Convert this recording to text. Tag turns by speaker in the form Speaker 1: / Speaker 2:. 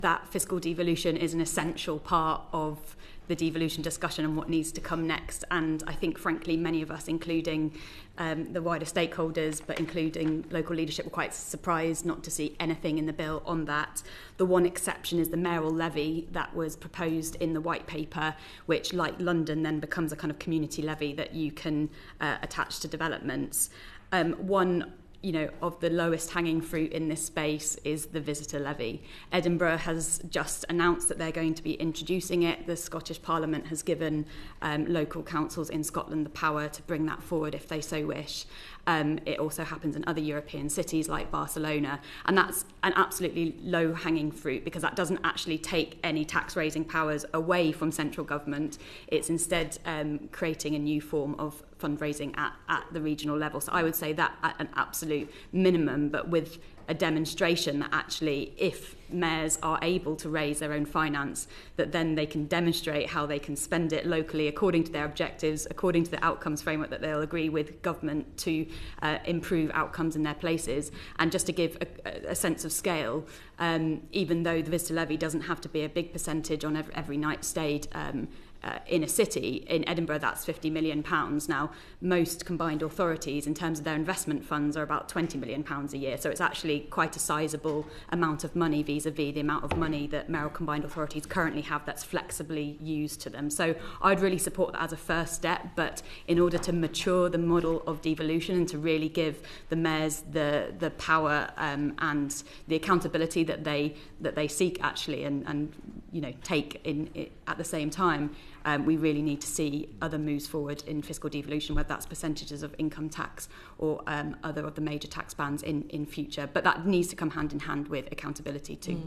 Speaker 1: that fiscal devolution is an essential part of the devolution discussion and what needs to come next. And I think, frankly, many of us, including the wider stakeholders, but including local leadership, were quite surprised not to see anything in the bill on that. The one exception is the mayoral levy that was proposed in the white paper, which, like London, then becomes a kind of community levy that you can attach to developments. One of the lowest hanging fruit in this space is the visitor levy. Edinburgh has just announced that they're going to be introducing it. The Scottish Parliament has given local councils in Scotland the power to bring that forward if they so wish. It also happens in other European cities like Barcelona, and that's an absolutely low-hanging fruit because that doesn't actually take any tax-raising powers away from central government. It's instead creating a new form of fundraising at the regional level. So I would say that at an absolute minimum, but with a demonstration that actually if mayors are able to raise their own finance, that then they can demonstrate how they can spend it locally according to their objectives, according to the outcomes framework that they'll agree with government to improve outcomes in their places. And just to give a sense of scale, even though the visitor levy doesn't have to be a big percentage on every night stayed in a city, in Edinburgh that's £50 million. Now, most combined authorities, in terms of their investment funds, are about £20 million a year. So it's actually quite a sizable amount of money vis-a-vis the amount of money that mayoral combined authorities currently have that's flexibly used to them. So I'd really support that as a first step, but in order to mature the model of devolution and to really give the mayors the power and the accountability that they seek actually and take in at the same time, we really need to see other moves forward in fiscal devolution, whether that's percentages of income tax or other of the major tax bands in future. But that needs to come hand in hand with accountability too.